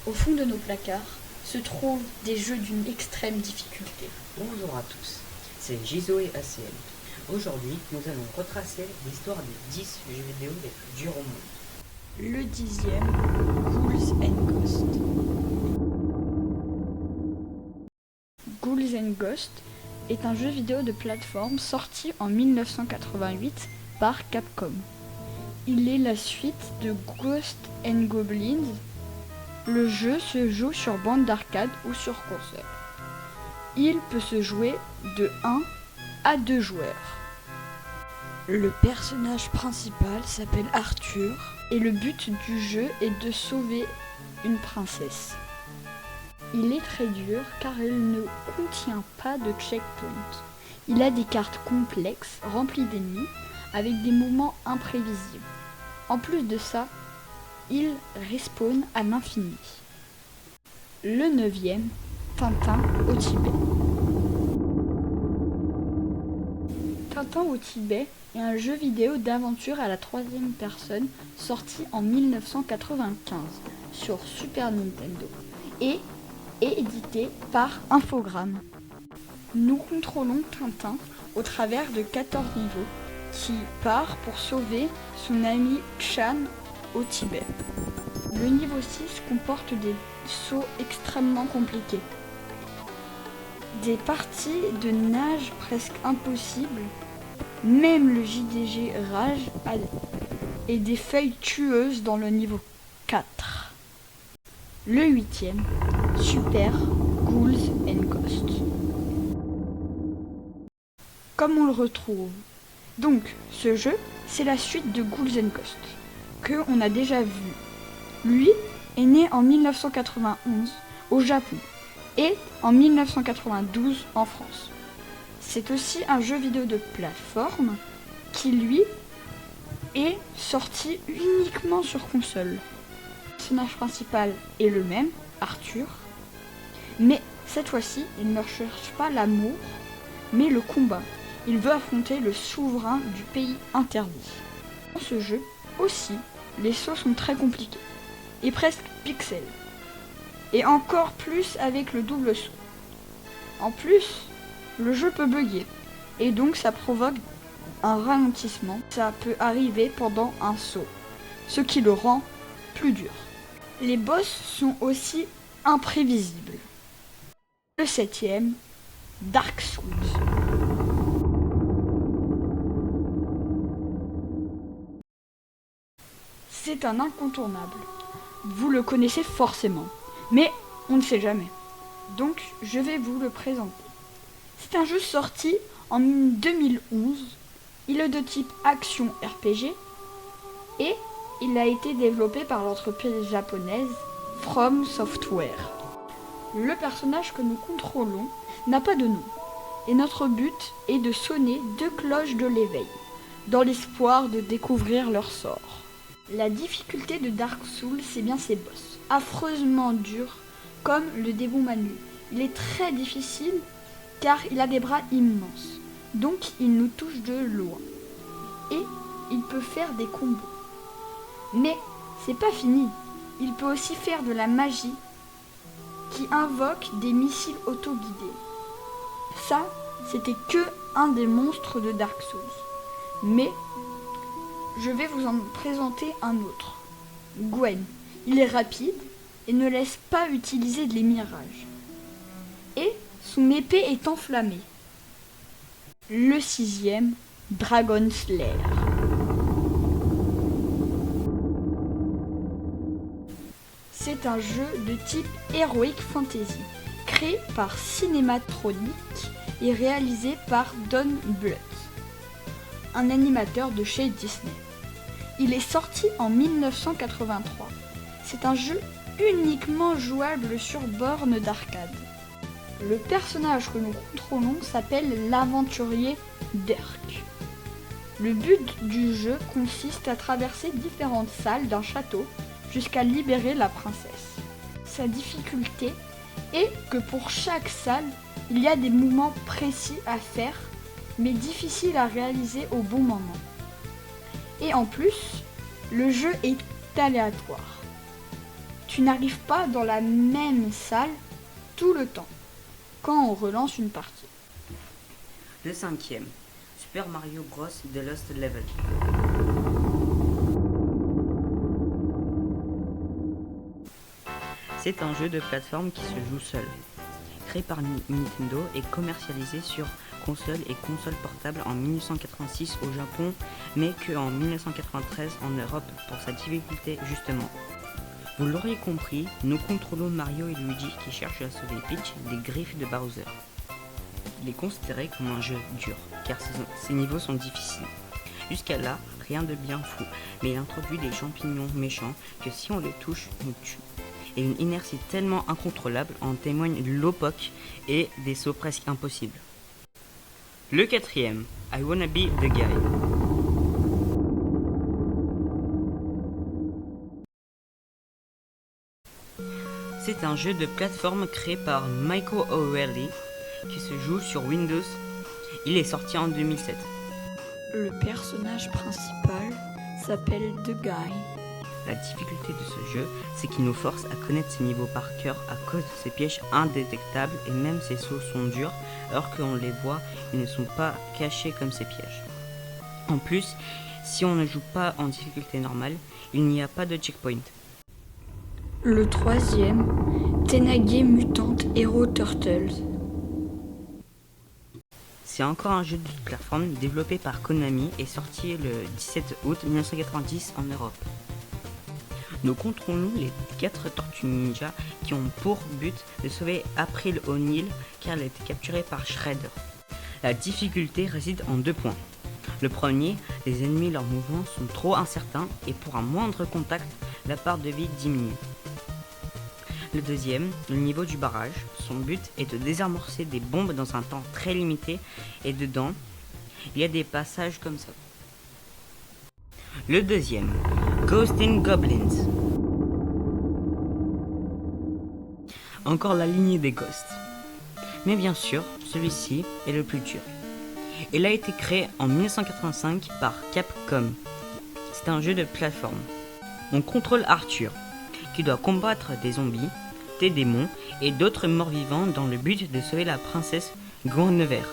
Au fond de nos placards se trouvent des jeux d'une extrême difficulté. Bonjour à tous, c'est Gizo et ACL. Aujourd'hui, nous allons retracer l'histoire des 10 jeux vidéo les plus durs au monde. Le 10e, Ghouls and Ghosts. Ghouls and Ghosts est un jeu vidéo de plateforme sorti en 1988 par Capcom. Il est la suite de Ghosts and Goblins. Le jeu se joue sur bande d'arcade ou sur console. Il peut se jouer de 1 à 2 joueurs. Le personnage principal s'appelle Arthur et le but du jeu est de sauver une princesse. Il est très dur car il ne contient pas de checkpoint. Il a des cartes complexes remplies d'ennemis avec des mouvements imprévisibles. En plus de ça, il respawn à l'infini. Le 9e, Tintin au Tibet. Tintin au Tibet est un jeu vidéo d'aventure à la 3e personne sorti en 1995 sur Super Nintendo et est édité par Infogrames. Nous contrôlons Tintin au travers de 14 niveaux qui part pour sauver son ami Chan au Tibet. Le niveau 6 comporte des sauts extrêmement compliqués, des parties de nage presque impossibles, même le JDG Rage et des feuilles tueuses dans le niveau 4. Le 8e, Super Ghouls and Ghosts. Comme on le retrouve. Donc, ce jeu, c'est la suite de Ghouls and Ghosts, que on a déjà vu. Lui est né en 1991 au Japon et en 1992 en France. C'est aussi un jeu vidéo de plateforme qui, lui, est sorti uniquement sur console. Le personnage principal est le même, Arthur, mais cette fois-ci, il ne recherche pas l'amour, mais le combat. Il veut affronter le souverain du pays interdit. Dans ce jeu aussi, les sauts sont très compliqués et presque pixels. Et encore plus avec le double saut. En plus, le jeu peut bugger et donc ça provoque un ralentissement. Ça peut arriver pendant un saut, ce qui le rend plus dur. Les boss sont aussi imprévisibles. Le 7e, Dark Souls. C'est un incontournable. Vous le connaissez forcément, mais on ne sait jamais. Donc, je vais vous le présenter. C'est un jeu sorti en 2011. Il est de type action RPG et il a été développé par l'entreprise japonaise From Software. Le personnage que nous contrôlons n'a pas de nom et notre but est de sonner 2 cloches de l'éveil dans l'espoir de découvrir leur sort. La difficulté de Dark Souls, c'est bien ses boss, affreusement durs, comme le démon Manu. Il est très difficile car il a des bras immenses, donc il nous touche de loin. Et il peut faire des combos. Mais c'est pas fini, il peut aussi faire de la magie qui invoque des missiles autoguidés. Ça, c'était que un des monstres de Dark Souls. Mais je vais vous en présenter un autre. Gwen. Il est rapide et ne laisse pas utiliser les mirages. Et son épée est enflammée. Le 6e, Dragon Slayer. C'est un jeu de type Heroic Fantasy, créé par Cinematronic et réalisé par Don Bluth, un animateur de chez Disney. Il est sorti en 1983. C'est un jeu uniquement jouable sur borne d'arcade. Le personnage que nous contrôlons s'appelle l'aventurier Dirk. Le but du jeu consiste à traverser différentes salles d'un château jusqu'à libérer la princesse. Sa difficulté est que pour chaque salle, il y a des mouvements précis à faire, mais difficiles à réaliser au bon moment. Et en plus, le jeu est aléatoire. Tu tu n'arrives pas dans la même salle tout le temps quand on relance une partie. Le 5e, Super Mario Bros. The Lost Level. C'est un jeu de plateforme qui se joue seul. Créé par Nintendo et commercialisé sur console et console portable en 1986 au Japon, mais qu'en 1993 en Europe pour sa difficulté justement. Vous l'aurez compris, nous contrôlons Mario et Luigi qui cherchent à sauver Peach des griffes de Bowser. Il est considéré comme un jeu dur, car ses niveaux sont difficiles. Jusqu'à là, rien de bien fou, mais il introduit des champignons méchants que si on les touche, nous tuent. Et une inertie tellement incontrôlable en témoigne l'OPOC et des sauts presque impossibles. Le 4e, I Wanna Be The Guy. C'est un jeu de plateforme créé par Michael O'Reilly qui se joue sur Windows. Il est sorti en 2007. Le personnage principal s'appelle The Guy. La difficulté de ce jeu, c'est qu'il nous force à connaître ses niveaux par cœur à cause de ses pièges indétectables et même ses sauts sont durs alors qu'on les voit, ils ne sont pas cachés comme ces pièges. En plus, si on ne joue pas en difficulté normale, il n'y a pas de checkpoint. Le 3e, Teenage Mutant Hero Turtles. C'est encore un jeu de plateforme développé par Konami et sorti le 17 août 1990 en Europe. Nous contrôlons les 4 tortues ninja qui ont pour but de sauver April O'Neil car elle a été capturée par Shredder. La difficulté réside en 2 points. Le premier, les ennemis, leurs mouvements sont trop incertains et pour un moindre contact, la part de vie diminue. Le deuxième, le niveau du barrage. Son but est de désamorcer des bombes dans un temps très limité et dedans, il y a des passages comme ça. Le deuxième, Ghosts and Goblins. Encore la lignée des Ghosts. Mais bien sûr, celui-ci est le plus dur. Il a été créé en 1985 par Capcom. C'est un jeu de plateforme. On contrôle Arthur, qui doit combattre des zombies, des démons et d'autres morts-vivants dans le but de sauver la princesse Guinevere.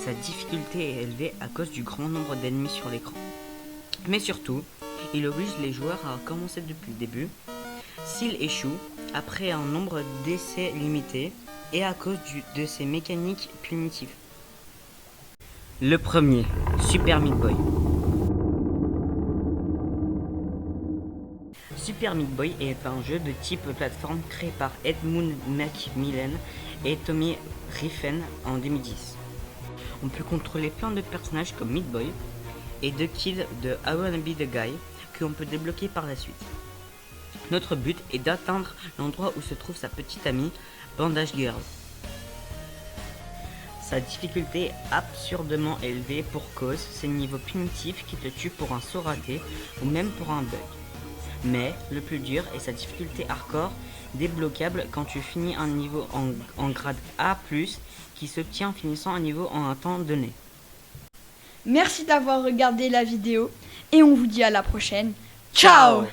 Sa difficulté est élevée à cause du grand nombre d'ennemis sur l'écran. Mais surtout, il oblige les joueurs à commencer depuis le début. S'ils échouent, après un nombre d'essais limité, et à cause de ses mécaniques punitives. Le premier, Super Meat Boy. Super Meat Boy est un jeu de type plateforme créé par Edmund Macmillan et Tommy Riffen en 2010. On peut contrôler plein de personnages comme Meat Boy et The Kid de I Wanna Be The Guy que l'on peut débloquer par la suite. Notre but est d'atteindre l'endroit où se trouve sa petite amie, Bandage Girl. Sa difficulté est absurdement élevée pour cause ses niveaux punitifs qui te tuent pour un saut raté ou même pour un bug. Mais le plus dur est sa difficulté hardcore, débloquable quand tu finis un niveau en grade A+, qui s'obtient en finissant un niveau en un temps donné. Merci d'avoir regardé la vidéo et on vous dit à la prochaine. Ciao.